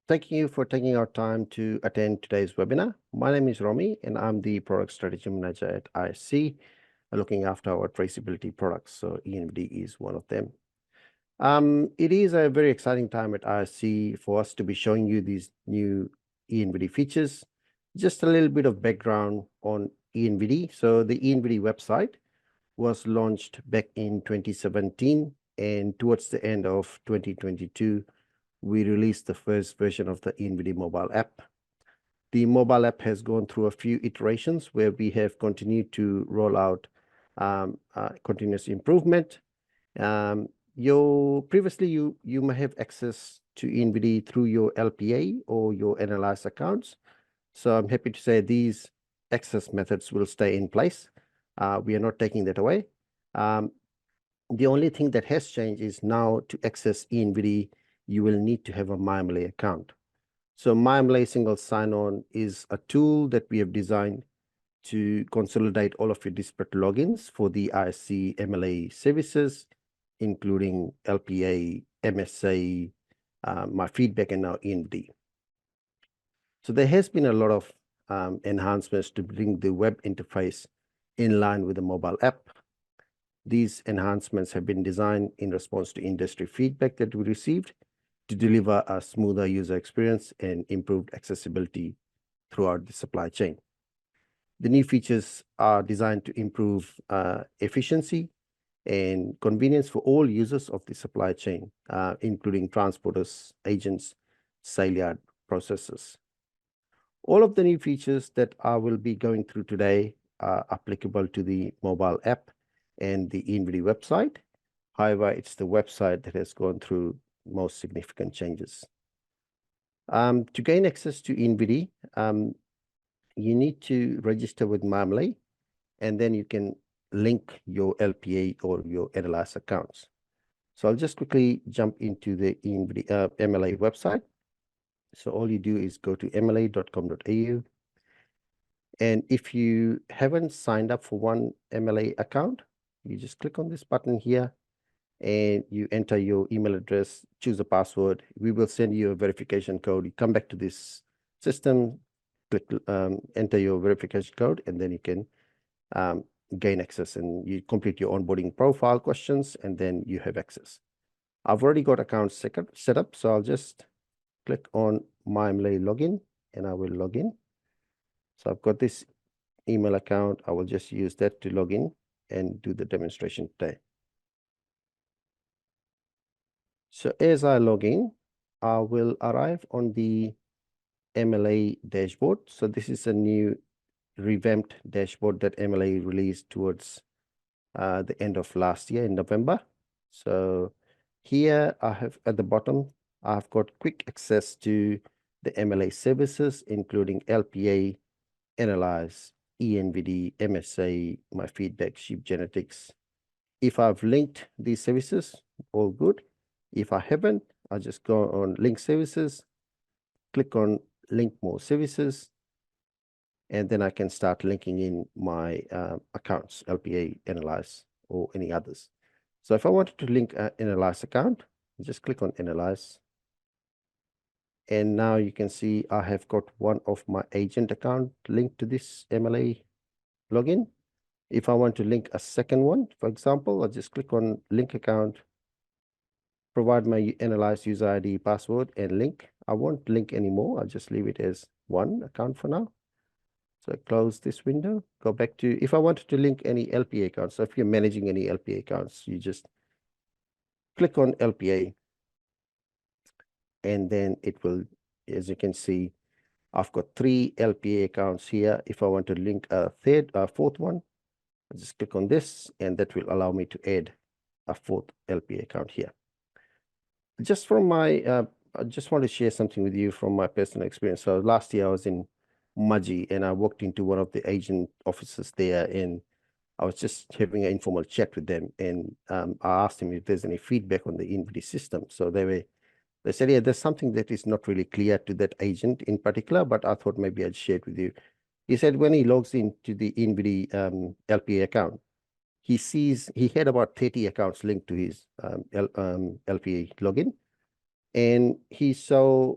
Thank you for taking our time to attend today's webinar. My name is Romi, and I'm the Product Strategy Manager at ISC, looking after our traceability products. So eNVD is one of them. It is a very exciting time at ISC for us to be showing you these new eNVD features. Just a little bit of background on eNVD. So the eNVD website was launched back in 2017, and towards the end of 2022, we released the first version of the eNVD mobile app. The mobile app has gone through a few iterations where we have continued to roll out continuous improvement. Previously you may have access to eNVD through your LPA or your analyze accounts. So I'm happy to say these access methods will stay in place. We are not taking that away. The only thing that has changed is now to access eNVD, you will need to have a myMLA account. So myMLA single sign-on is a tool that we have designed to consolidate all of your disparate logins for the ISC MLA services, including LPA, MSA, myFeedback, and now eNVD. So there has been a lot of enhancements to bring the web interface in line with the mobile app. These enhancements have been designed in response to industry feedback that we received to deliver a smoother user experience and improved accessibility throughout the supply chain. The new features are designed to improve efficiency and convenience for all users of the supply chain, including transporters, agents, saleyard processors. All of the new features that I will be going through today are applicable to the mobile app and the eNVD website. However, it's the website that has gone through most significant changes. To gain access to eNVD, you need to register with myMLA, and then you can link your LPA or your analyze accounts. So I'll just quickly jump into the eNVD MLA website. So all you do is go to mla.com.au. And if you haven't signed up for one MLA account, you just click on this button here and you enter your email address, choose a password. We will send you a verification code. You come back to this system, click, enter your verification code, and then you can gain access, and you complete your onboarding profile questions, and then you have access. I've already got accounts set up, so I'll just click on myMLA login, and I will log in. So I've got this email account. I will just use that to log in and do the demonstration today. So as I log in, I will arrive on the MLA dashboard. So this is a new revamped dashboard that MLA released towards the end of last year in November. So here I have at the bottom, I've got quick access to the MLA services, including LPA, Analyze, eNVD, MSA, myFeedback, Sheep Genetics. If I've linked these services, all good. If I haven't, I'll just go on Link Services, click on Link More Services, and then I can start linking in my accounts, LPA, Analyze, or any others. So if I wanted to link an Analyze account, just click on Analyze. And now you can see I have got one of my agent account linked to this MLA login. If I want to link a second one, for example, I'll just click on Link Account, provide my Analyze user ID, password, and link. I won't link anymore. I'll just leave it as one account for now. So close this window, go back to, if I wanted to link any LPA accounts, so if you're managing any LPA accounts, you just click on LPA, and then it will, as you can see, I've got 3 LPA accounts here. If I want to link a fourth one, I'll just click on this, and that will allow me to add a 4th LPA account here. Just from my, I just want to share something with you from my personal experience. So last year I was in Maji, and I walked into one of the agent offices there, and I was just having an informal chat with them, and I asked them if there's any feedback on the eNVD system. So they said, yeah, there's something that is not really clear to that agent in particular, but I thought maybe I'd share it with you. He said when he logs into the eNVD LPA account, he sees he had about 30 accounts linked to his LPA login, and he saw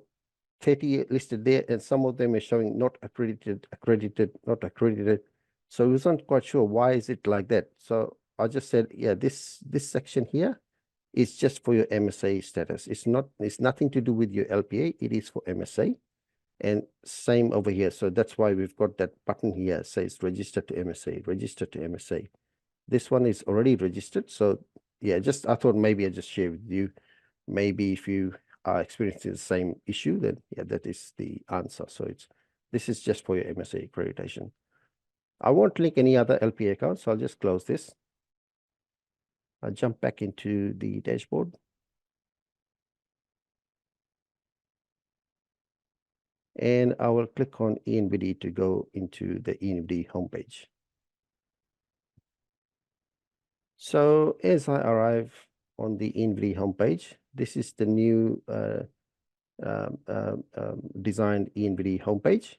30 listed there, and some of them are showing not accredited, accredited, not accredited. So we wasn't quite sure why is it like that. So I just said, yeah, this section here is just for your MSA status. It's nothing to do with your LPA. It is for MSA. And same over here. So that's why we've got that button here, says register to MSA, register to MSA. This one is already registered. So yeah, I thought maybe I just share with you. Maybe if you are experiencing the same issue, then yeah, that is the answer. So this is just for your MSA accreditation. I won't link any other LPA accounts, so I'll just close this. I'll jump back into the dashboard. And I will click on eNVD to go into the eNVD homepage. So as I arrive on the eNVD homepage, this is the new designed eNVD homepage.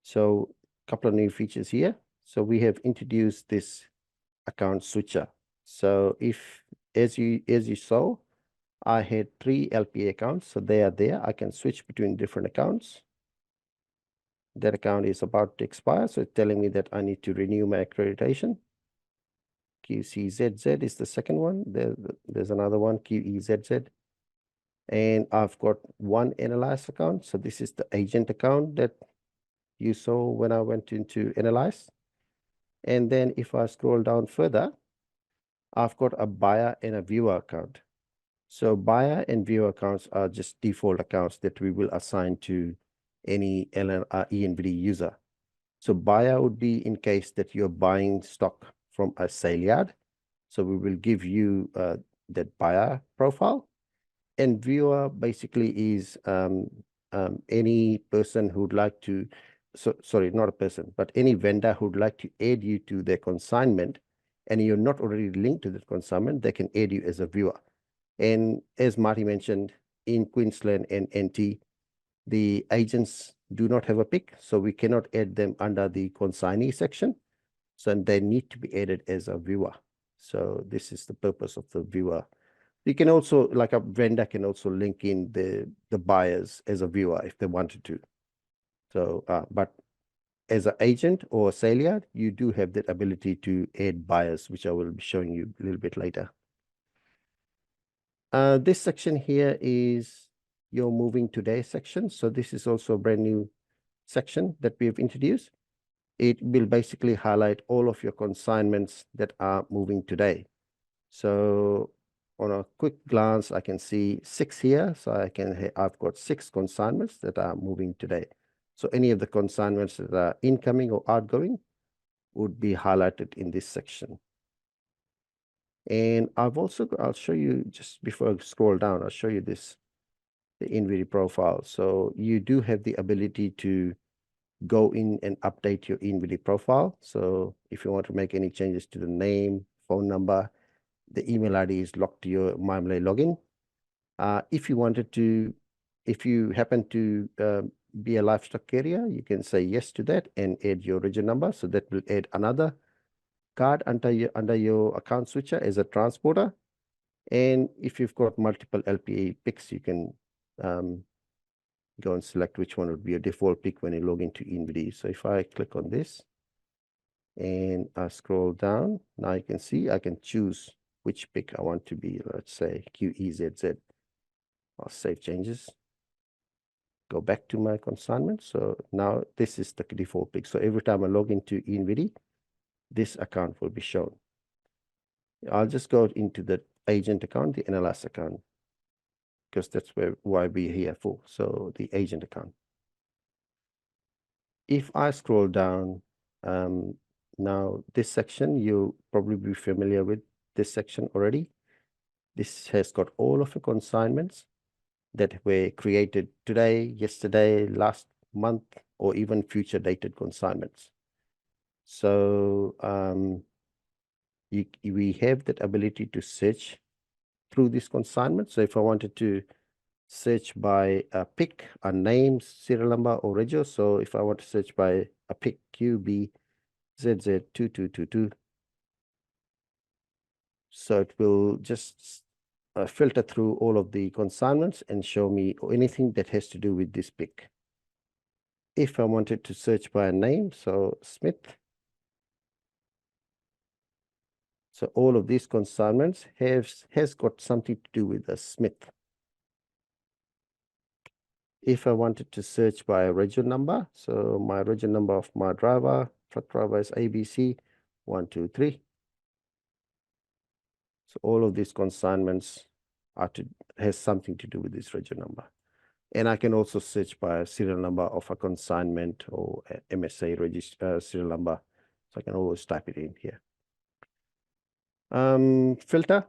So a couple of new features here. So we have introduced this account switcher. So if, as you saw, I had 3 LPA accounts, so they are there. I can switch between different accounts. That account is about to expire, so it's telling me that I need to renew my accreditation. QCZZ is the second one. There's another one, QEZZ. And I've got one Analyze account. So this is the agent account that you saw when I went into Analyze. And then if I scroll down further, I've got a buyer and a viewer account. So buyer and viewer accounts are just default accounts that we will assign to any eNVD user. So buyer would be in case that you're buying stock from a sale yard. So we will give you that buyer profile. And viewer basically is any person who'd like to, sorry, not a person, but any vendor who'd like to add you to their consignment, and you're not already linked to that consignment, they can add you as a viewer. And as Marty mentioned, in Queensland and NT, the agents do not have a pick, so we cannot add them under the consignee section. So they need to be added as a viewer. So this is the purpose of the viewer. You can also, like a vendor can also link in the buyers as a viewer if they wanted to. So, but as an agent or a sale yard, you do have that ability to add buyers, which I will be showing you a little bit later. This section here is your moving today section. So this is also a brand new section that we have introduced. It will basically highlight all of your consignments that are moving today. So on a quick glance, I can see 6 here. So I've got 6 consignments that are moving today. So any of the consignments that are incoming or outgoing would be highlighted in this section. And I'll show you just before I scroll down, I'll show you the eNVD profile. So you do have the ability to go in and update your eNVD profile. So if you want to make any changes to the name, phone number, the email ID is locked to your myMLA login. If you happen to be a livestock carrier, you can say yes to that and add your origin number. So that will add another card under your account switcher as a transporter. And if you've got multiple LPA picks, you can go and select which one would be a default pick when you log into eNVD. So if I click on this and I scroll down, now you can see I can choose which pick I want to be. Let's say QEZZ. I'll save changes. Go back to my consignment. So now this is the default pick. So every time I log into eNVD, this account will be shown. I'll just go into the agent account, the NLS account, because that's why we're here for. So the agent account. If I scroll down, now this section, you'll probably be familiar with this section already. This has got all of the consignments that were created today, yesterday, last month, or even future dated consignments. So we have that ability to search through this consignment. So if I wanted to search by a pick, a name, serial number, or regio. So if I want to search by a pick QBZZ2222, so it will just filter through all of the consignments and show me anything that has to do with this pick. If I wanted to search by a name, so Smith, so all of these consignments has got something to do with a Smith. If I wanted to search by a region number, so my region number of my driver, truck driver is ABC 123. So all of these consignments has something to do with this region number. And I can also search by a serial number of a consignment or a MSA serial number. So I can always type it in here. Filter.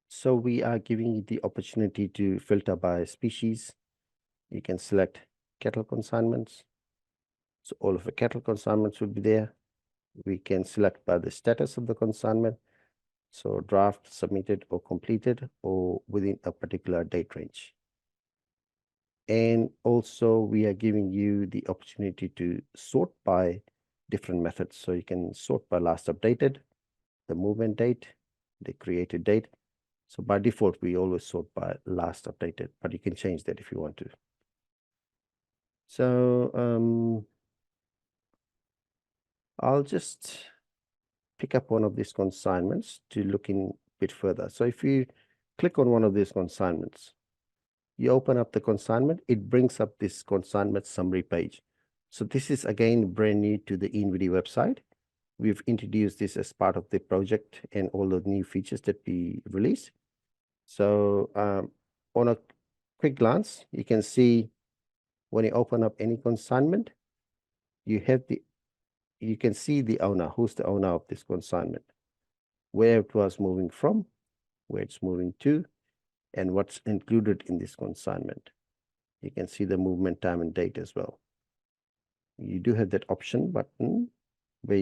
So we are giving you the opportunity to filter by species. You can select cattle consignments. So all of the cattle consignments will be there. We can select by the status of the consignment. So draft, submitted, or completed, or within a particular date range. And also we are giving you the opportunity to sort by different methods. So you can sort by last updated, the movement date, the created date. So by default, we always sort by last updated, but you can change that if you want to. So I'll just pick up one of these consignments to look in a bit further. So if you click on one of these consignments, you open up the consignment, it brings up this consignment summary page. So this is again brand new to the eNVD website. We've introduced this as part of the project and all the new features that we released. So on a quick glance, you can see when you open up any consignment, you can see the owner, who's the owner of this consignment, where it was moving from, where it's moving to, and what's included in this consignment. You can see the movement time and date as well. You do have that option button where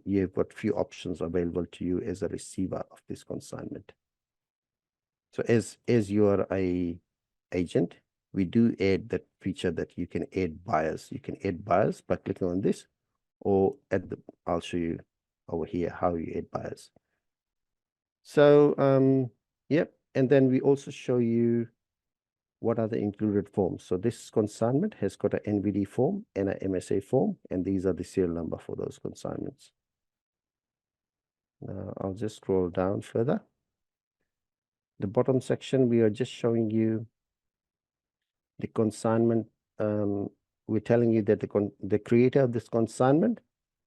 you've got few options available to you as a receiver of this consignment. So as you are a agent, we do add that feature that you can add buyers. You can add buyers by clicking on this, or I'll show you over here how you add buyers. So yep, and then we also show you what are the included forms. So this consignment has got an eNVD form and an MSA form, and these are the serial number for those consignments. Now I'll just scroll down further. The bottom section, we are just showing you the consignment. We're telling you that the creator of this consignment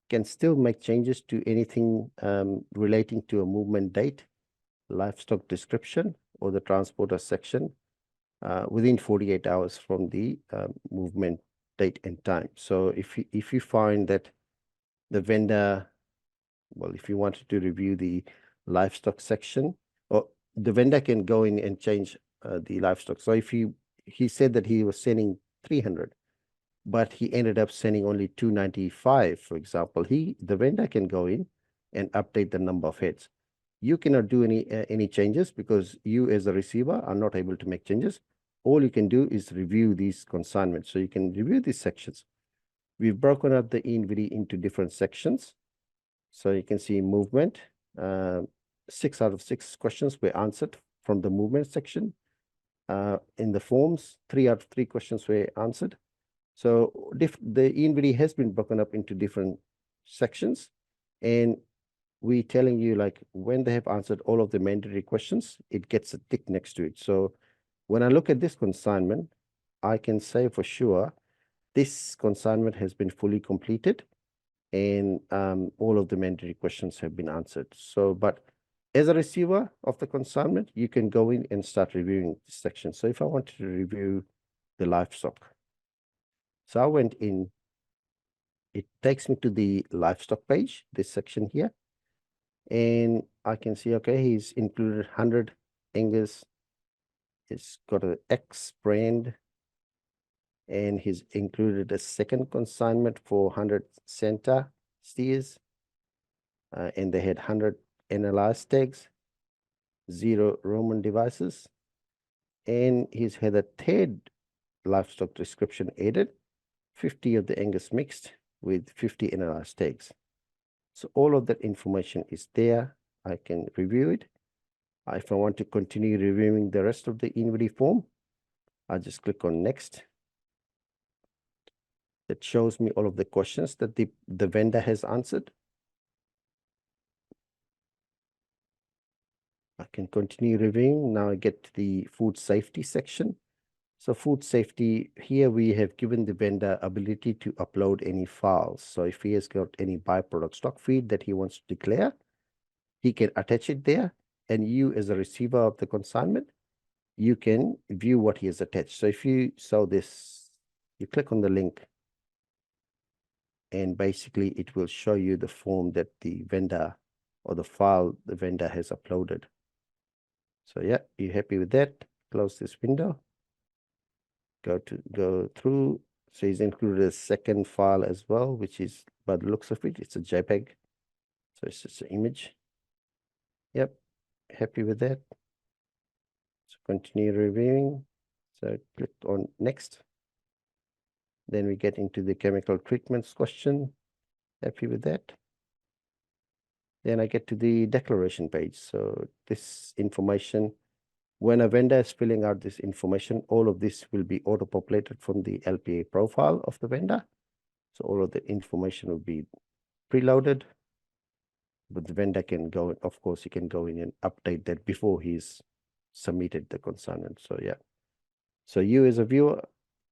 can still make changes to anything relating to a movement date, livestock description, or the transporter section within 48 hours from the movement date and time. So if you find that the vendor, well, if you wanted to review the livestock section, or the vendor can go in and change the livestock. So if he said that he was sending 300, but he ended up sending only 295, for example, the vendor can go in and update the number of heads. You cannot do any changes because you as a receiver are not able to make changes. All you can do is review these consignments. So you can review these sections. We've broken up the eNVD into different sections. So you can see movement. 6 out of 6 questions were answered from the movement section. In the forms, 3 out of 3 questions were answered. So the eNVD has been broken up into different sections, and we're telling you, like, when they have answered all of the mandatory questions, it gets a tick next to it. So when I look at this consignment, I can say for sure this consignment has been fully completed, and all of the mandatory questions have been answered. So, but as a receiver of the consignment, you can go in and start reviewing this section. So if I wanted to review the livestock, so I went in, it takes me to the livestock page, this section here, and I can see, okay, he's included 100 Angus, it's got an X brand, and he's included a second consignment for 100 Santa steers, and they had 100 NLS tags, 0 Roman devices, and he's had a third livestock description added, 50 of the Angus mixed with 50 NLS tags. So all of that information is there. I can review it. If I want to continue reviewing the rest of the eNVD form, I just click on next. It shows me all of the questions that the vendor has answered. I can continue reviewing. Now I get to the food safety section. So food safety, here we have given the vendor ability to upload any files. So if he has got any byproduct stock feed that he wants to declare, he can attach it there. And you as a receiver of the consignment, you can view what he has attached. So if you saw this, you click on the link, and basically it will show you the form that the vendor or the file the vendor has uploaded. So yeah, you're happy with that? Close this window. Go through. So he's included a second file as well, which is, by the looks of it, it's a JPEG. So it's just an image. Yep, happy with that. So continue reviewing. So click on next. Then we get into the chemical treatments question. Happy with that. Then I get to the declaration page. So this information, when a vendor is filling out this information, all of this will be auto-populated from the LPA profile of the vendor. So all of the information will be preloaded, but the vendor can go, of course, he can go in and update that before he's submitted the consignment. So yeah. So you as a viewer,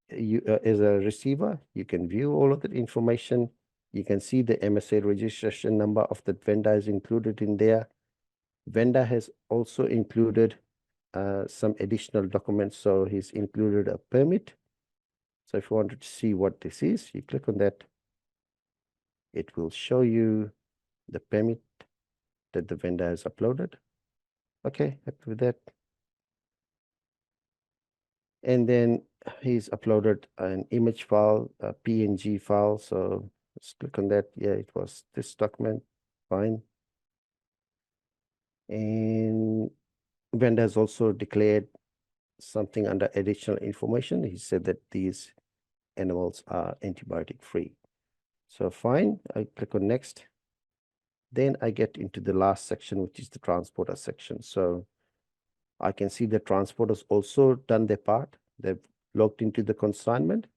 you as a receiver, you can view all of that information. You can see the MSA registration number of the vendor is included in there. Vendor has also included some additional documents. So he's included a permit. So if you wanted to see what this is, you click on that. It will show you the permit that the vendor has uploaded. Okay, happy with that. And then he's uploaded an image file, a PNG file. So let's click on that. Yeah, it was this document. Fine. And vendor has also declared something under additional information. He said that these animals are antibiotic free. So fine, I click on next. Then I get into the last section, which is the transporter section. So I can see the transporters also done their part. They've logged into the consignment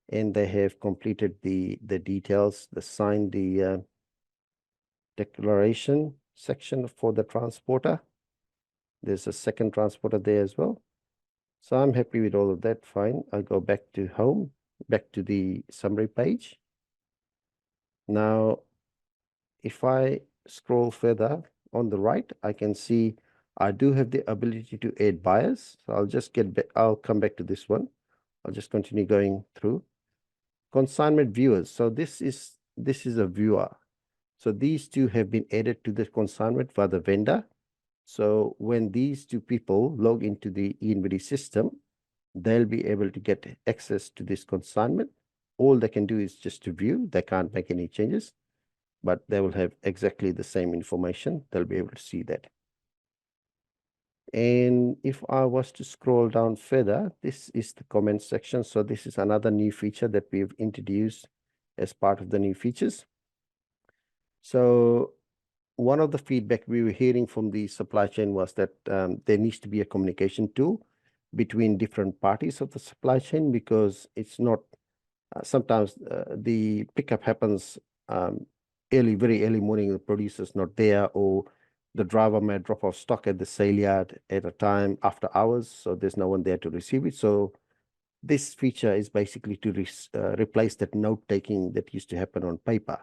and they have completed the details, they signed the declaration section for the transporter. There's a second transporter there as well. So I'm happy with all of that. Fine. I go back to home, back to the summary page. Now, if I scroll further on the right, I can see I do have the ability to add buyers. So I'll just get back, I'll come back to this one. I'll just continue going through. Consignment viewers. So this is a viewer. So these two have been added to the consignment by the vendor. So when these two people log into the eNVD system, they'll be able to get access to this consignment. All they can do is just to view. They can't make any changes, but they will have exactly the same information. They'll be able to see that. And if I was to scroll down further, this is the comment section. So this is another new feature that we've introduced as part of the new features. So one of the feedback we were hearing from the supply chain was that there needs to be a communication tool between different parties of the supply chain, because it's not, sometimes the pickup happens very early morning, the producer's not there, or the driver may drop off stock at the sale yard at a time after hours, so there's no one there to receive it. So this feature is basically to replace that note-taking that used to happen on paper.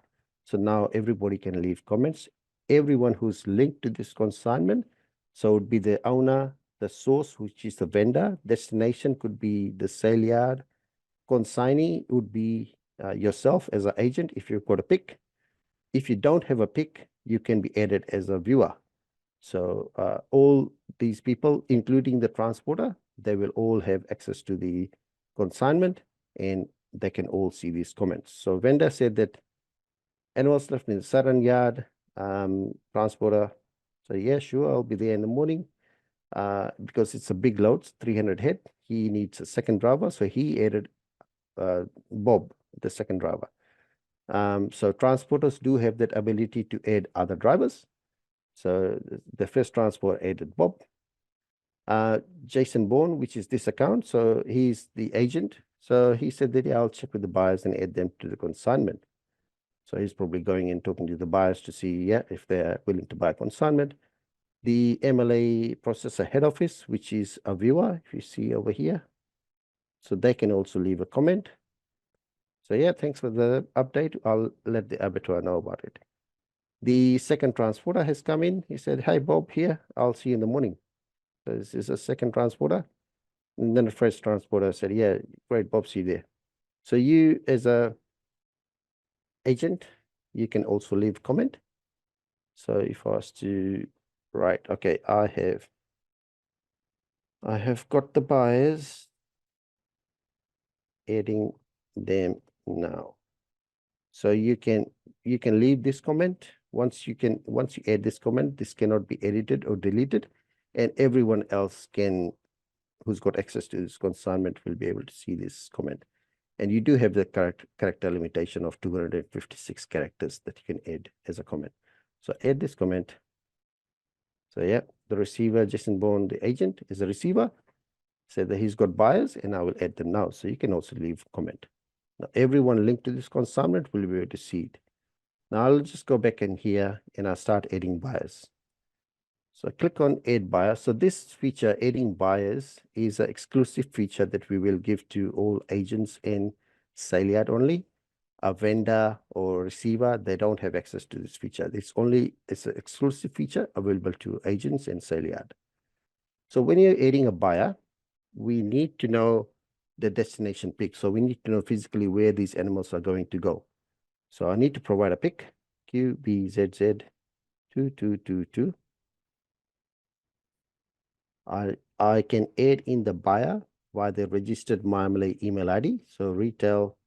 So now everybody can leave comments. Everyone who's linked to this consignment, so it would be the owner, the source, which is the vendor, destination could be the sale yard, consignee would be yourself as an agent if you've got a pick. If you don't have a pick, you can be added as a viewer. So all these people, including the transporter, they will all have access to the consignment and they can all see these comments. So vendor said that animals left in the southern yard, transporter. So yeah, sure, I'll be there in the morning. Because it's a big load, 300 head. He needs a second driver. So he added Bob, the second driver. So transporters do have that ability to add other drivers. So the first transport added Bob. Jason Bourne, which is this account. So he's the agent. So he said that, yeah, I'll check with the buyers and add them to the consignment. So he's probably going and talking to the buyers to see, yeah, if they're willing to buy consignment. The MLA processor head office, which is a viewer, if you see over here. So they can also leave a comment. So yeah, thanks for the update. I'll let the abattoir know about it. The second transporter has come in. He said, "Hi, Bob, here. I'll see you in the morning." So this is a second transporter. And then the first transporter said, "Yeah, great, Bob, see you there." So you, as a agent, you can also leave comment. So if I was to write, okay, I have got the buyers, adding them now. So you can leave this comment. Once you add this comment, this cannot be edited or deleted, and everyone else who's got access to this consignment will be able to see this comment. And you do have the character limitation of 256 characters that you can add as a comment. So add this comment. So yeah, the receiver, Jason Bourne, the agent, is the receiver. Said that he's got buyers, and I will add them now. So you can also leave a comment. Now everyone linked to this consignment will be able to see it. Now I'll just go back in here and I'll start adding buyers. So click on add buyer. So this feature, adding buyers, is an exclusive feature that we will give to all agents in Saleyard only. A vendor or receiver, they don't have access to this feature. It's an exclusive feature available to agents in Saleyard. So when you're adding a buyer, we need to know the destination pick. So we need to know physically where these animals are going to go. So I need to provide a pick, QBZZ2222. I can add in the buyer via the registered myMLA email ID. So retail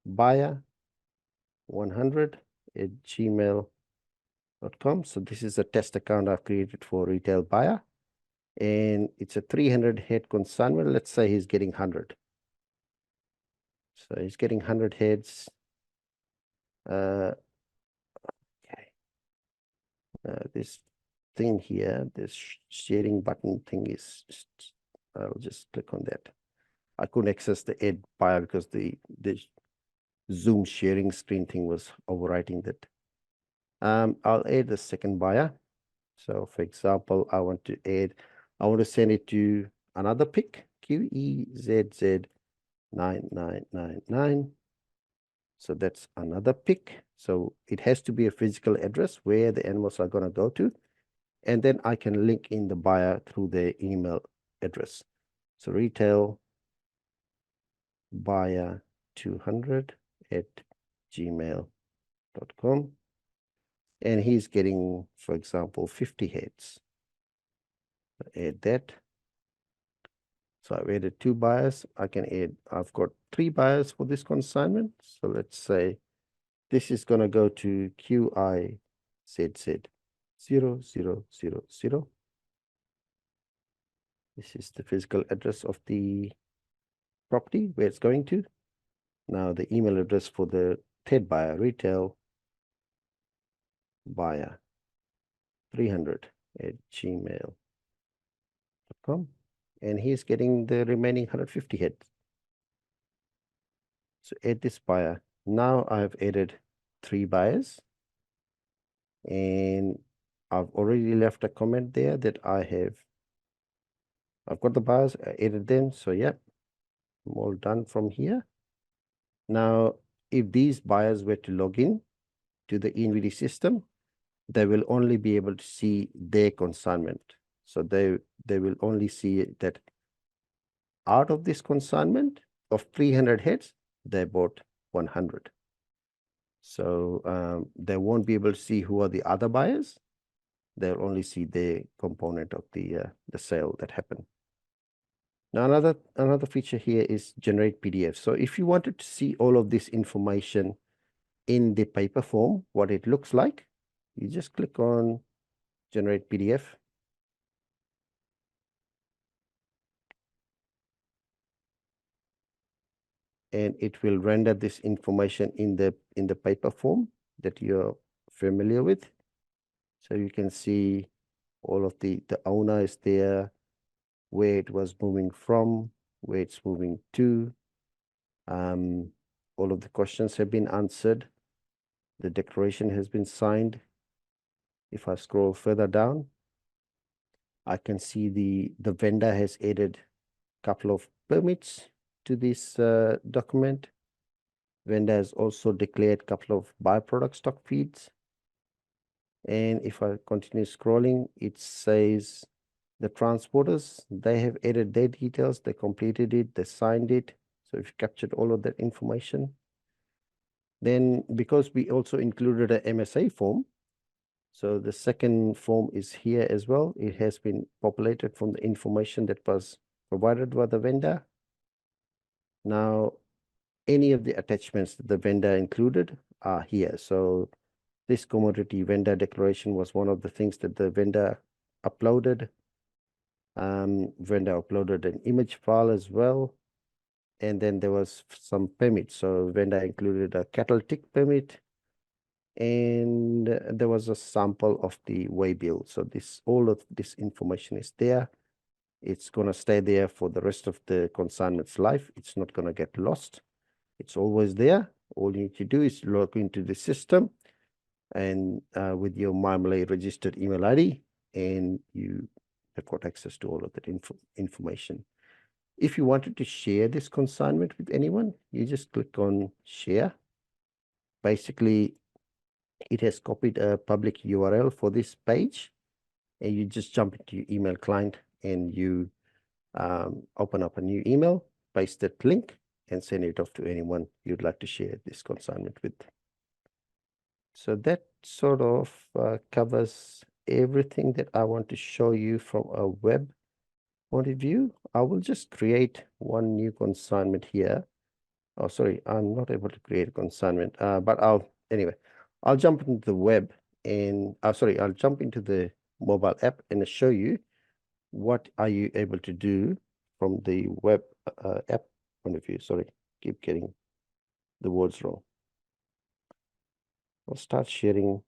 buyer 100@gmail.com. So this is a test account I've created for retail buyer. And it's a 300 head consignment. Let's say he's getting 100. So he's getting 100 heads. Okay. This thing here, this sharing button thing is I'll just click on that. I couldn't access the add buyer because the Zoom sharing screen thing was overwriting that. I'll add the second buyer. So for example, I want to send it to another pick, QEZZ9999. So that's another pick. So it has to be a physical address where the animals are going to go to. And then I can link in the buyer through their email address. So retail buyer 200@gmail.com. And he's getting, for example, 50 heads. Add that. So I've added 2 buyers. I've got 3 buyers for this consignment. So let's say this is going to go to QIZZ0000. This is the physical address of the property where it's going to. Now the email address for the third buyer, retail buyer 300@gmail.com. And he's getting the remaining 150 heads. So add this buyer. Now I've added 3 buyers. And I've already left a comment there that I've got the buyers, I added them. So yeah, I'm all done from here. Now, if these buyers were to log in to the eNVD system, they will only be able to see their consignment. So they will only see that out of this consignment of 300 heads, they bought 100. So they won't be able to see who are the other buyers. They'll only see the component of the sale that happened. Now another feature here is generate PDF. So if you wanted to see all of this information in the paper form, what it looks like, you just click on generate PDF. And it will render this information in the paper form that you're familiar with. So you can see all of the owner is there, where it was moving from, where it's moving to. All of the questions have been answered. The declaration has been signed. If I scroll further down, I can see the vendor has added a couple of permits to this document. Vendor has also declared a couple of byproduct stock feeds. And if I continue scrolling, it says the transporters, they have added their details, they completed it, they signed it. So we've captured all of that information. Then because we also included a MSA form, so the second form is here as well. It has been populated from the information that was provided by the vendor. Now, any of the attachments that the vendor included are here. So this commodity vendor declaration was one of the things that the vendor uploaded. Vendor uploaded an image file as well. And then there was some permits. So vendor included a cattle tick permit, and there was a sample of the way bill. So all of this information is there. It's going to stay there for the rest of the consignment's life. It's not going to get lost. It's always there. All you need to do is log into the system and with your myMLA registered email ID, and you have got access to all of that information. If you wanted to share this consignment with anyone, you just click on share. Basically, it has copied a public URL for this page, and you just jump into your email client and you open up a new email, paste that link, and send it off to anyone you'd like to share this consignment with. So that sort of covers everything that I want to show you from a web point of view. I will just create one new consignment here. Oh, sorry, I'm not able to create a consignment, but I'll jump into the web and, I'll jump into the mobile app and show you what are you able to do from the web app point of view. Sorry, keep getting the words wrong. I'll start sharing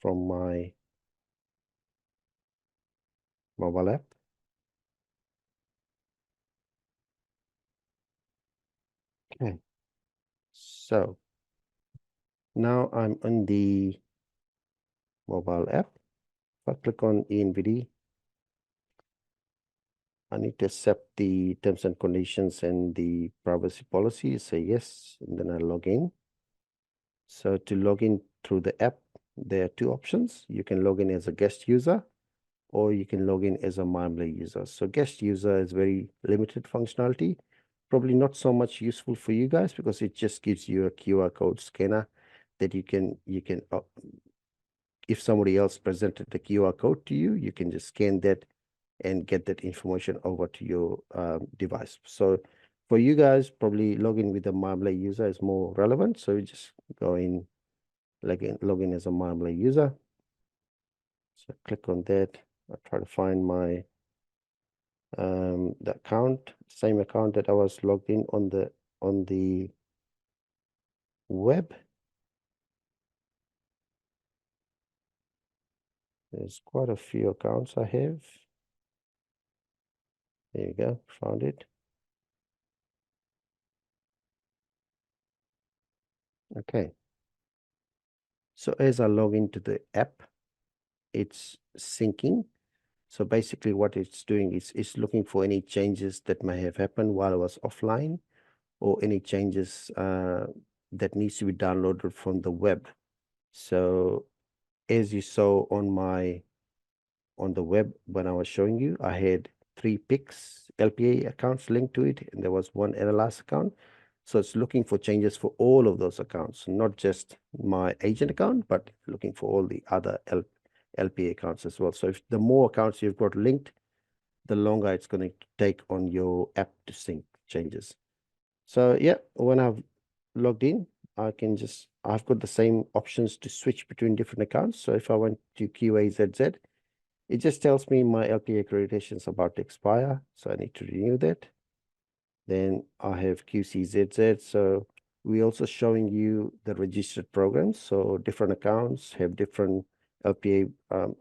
from my mobile app. Okay, so now I'm on the mobile app. If I click on eNVD, I need to accept the terms and conditions and the privacy policy. Say yes, and then I log in. So to log in through the app, there are two options. You can log in as a guest user, or you can log in as a myMLA user. So guest user is very limited functionality, probably not so much useful for you guys because it just gives you a QR code scanner that you can if somebody else presented the QR code to you, you can just scan that and get that information over to your device. So for you guys, probably login with a myMLA user is more relevant. So you just go in, log in as a myMLA user. So click on that. I'll try to find my the account, same account that I was logged in on the web. There's quite a few accounts I have. There you go, found it. Okay. So as I log into the app, it's syncing. So basically what it's doing is it's looking for any changes that may have happened while I was offline, or any changes that needs to be downloaded from the web. So as you saw on the web when I was showing you, I had 3 PICs LPA accounts linked to it, and there was one NLS account. So it's looking for changes for all of those accounts, not just my agent account, but looking for all the other LPA accounts as well. So if the more accounts you've got linked, the longer it's going to take on your app to sync changes. So yeah, when I've logged in, I've got the same options to switch between different accounts. So if I went to QAZZ, it just tells me my LPA accreditation is about to expire, so I need to renew that. Then I have QCZZ, so we're also showing you the registered programs. So different accounts have different LPA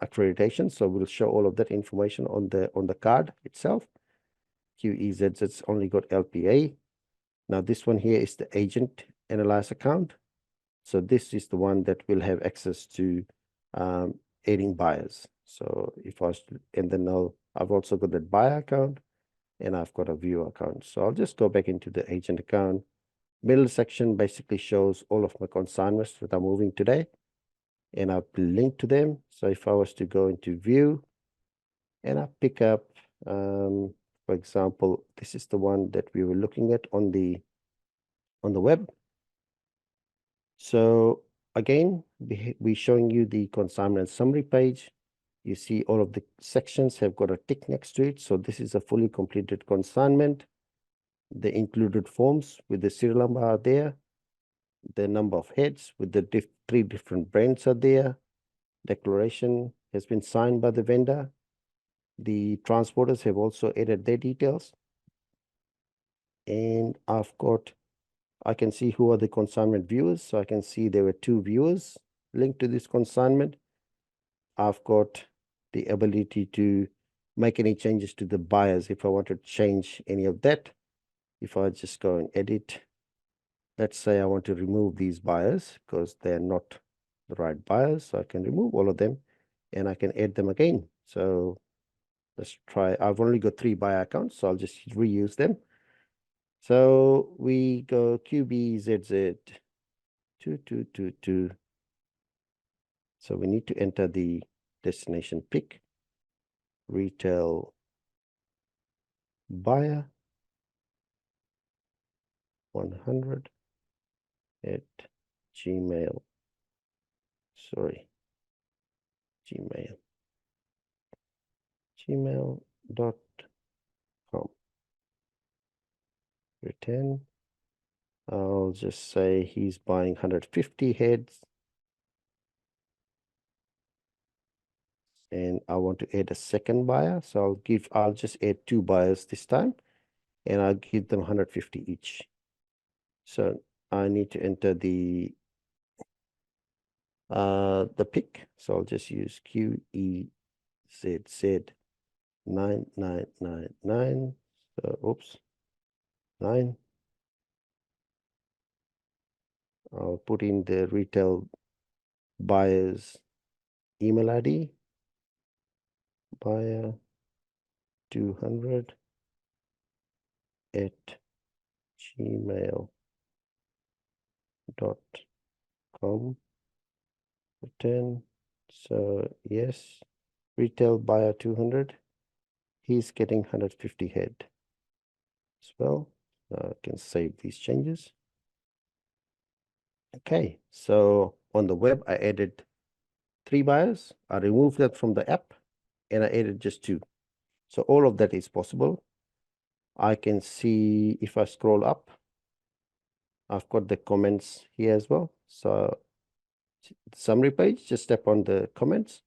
accreditation. So we'll show all of that information on the card itself. QEZ, it's only got LPA. Now this one here is the agent analyze account. So this is the one that will have access to aiding buyers. So if I was to, and then I've also got that buyer account and I've got a viewer account. So I'll just go back into the agent account. Middle section basically shows all of my consignments that I'm moving today, and I've linked to them. So if I was to go into view and I pick up, for example, this is the one that we were looking at on the web. So again, we're showing you the consignment summary page. You see all of the sections have got a tick next to it. So this is a fully completed consignment. The included forms with the serial number are there. The number of heads with the 3 different brands are there. Declaration has been signed by the vendor. The transporters have also added their details. And I can see who are the consignment viewers. So I can see there were 2 viewers linked to this consignment. I've got the ability to make any changes to the buyers if I want to change any of that. If I just go and edit, let's say I want to remove these buyers because they're not the right buyers. So I can remove all of them and I can add them again. So let's try. I've only got 3 buyer accounts, so I'll just reuse them. So we go QBZZ 2222. So we need to enter the destination pick, retail buyer 100 at Gmail. Sorry, gmail.com. Return. I'll just say he's buying 150 heads. And I want to add a second buyer. So I'll just add 2 buyers this time, and I'll give them 150 each. So I need to enter the pick. So I'll just use QEZZ 9999. So oops, 9. I'll put in the retail buyer's email ID, buyer 200 at gmail.com. Return. So yes, retail buyer 200. He's getting 150 head as well. I can save these changes. Okay, so on the web, I added 3 buyers. I removed that from the app and I added just 2. So all of that is possible. I can see if I scroll up, I've got the comments here as well. So summary page, just step on the comments,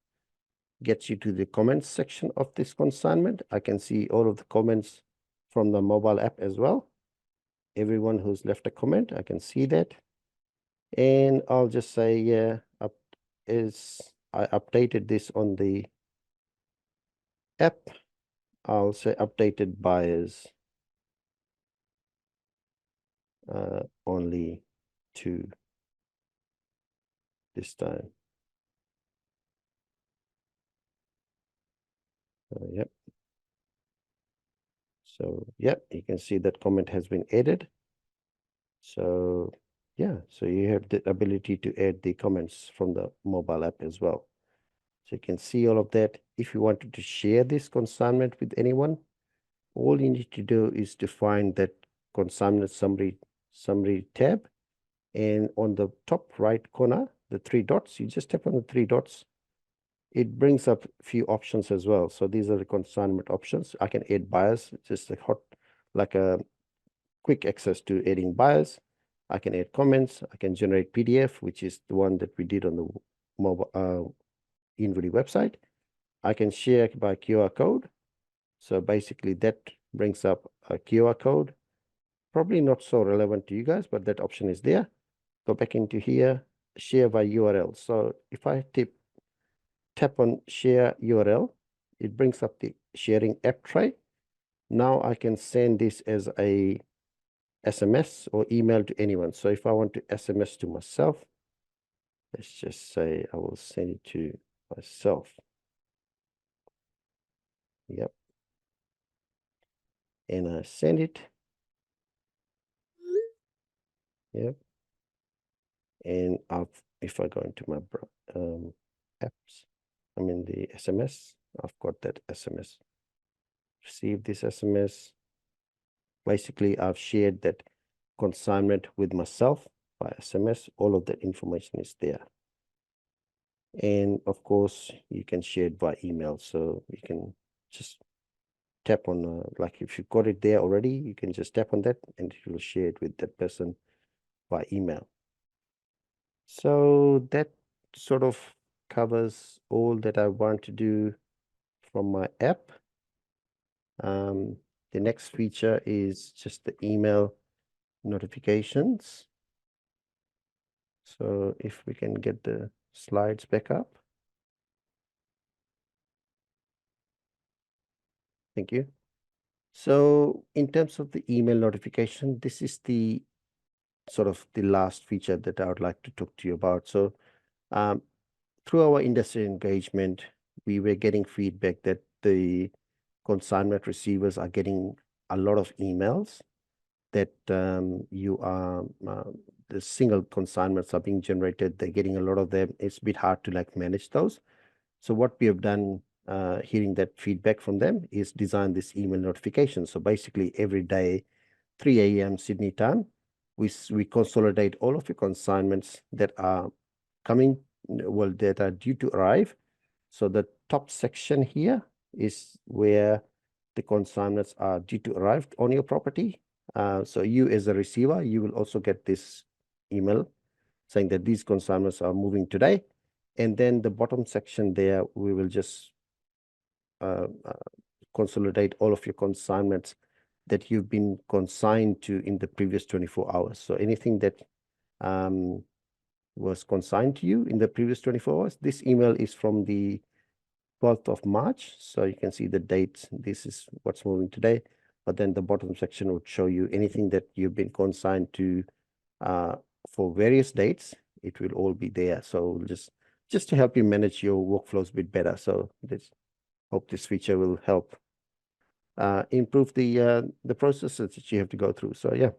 gets you to the comments section of this consignment. I can see all of the comments from the mobile app as well. Everyone who's left a comment, I can see that. And I'll just say, yeah, I updated this on the app. I'll say updated buyers only 2 this time. Yep. So, yep, you can see that comment has been added. So, yeah, so you have the ability to add the comments from the mobile app as well. So you can see all of that. If you wanted to share this consignment with anyone, all you need to do is to find that consignment summary tab. And on the top right corner, the 3 dots, you just tap on the 3 dots. It brings up a few options as well. So these are the consignment options. I can add buyers, just like a quick access to adding buyers. I can add comments. I can generate PDF, which is the one that we did on the mobile eNVD website. I can share by QR code. So basically that brings up a QR code. Probably not so relevant to you guys, but that option is there. Go back into here, share by URL. So if I tap on share URL. It brings up the sharing app tray. Now I can send this as a SMS or email to anyone. So if I want to SMS to myself, let's just say I will send it to myself. Yep. And I send it. Yep. And if I go into my apps, I mean the SMS, I've got that SMS. Receive this SMS. Basically, I've shared that consignment with myself by SMS. All of that information is there. And of course, you can share it by email. So you can just tap on, like if you got it there already, you can just tap on that and it will share it with that person by email. So that sort of covers all that I want to do from my app. The next feature is just the email notifications. So if we can get the slides back up. Thank you. So in terms of the email notification, this is the sort of the last feature that I would like to talk to you about. So through our industry engagement, we were getting feedback that the consignment receivers are getting a lot of emails that the single consignments are being generated. They're getting a lot of them. It's a bit hard to like manage those. So what we have done, hearing that feedback from them, is design this email notification. So basically every day, 3 a.m. Sydney time, we consolidate all of the consignments that are coming, well, that are due to arrive. So the top section here is where the consignments are due to arrive on your property. So you as a receiver, you will also get this email saying that these consignments are moving today. And then the bottom section there, we will just consolidate all of your consignments that you've been consigned to in the previous 24 hours. So anything that was consigned to you in the previous 24 hours, this email is from the 12th of March. So you can see the dates. This is what's moving today. But then the bottom section would show you anything that you've been consigned to for various dates. It will all be there. So just to help you manage your workflows a bit better. So hope this feature will help improve the processes that you have to go through. So yeah.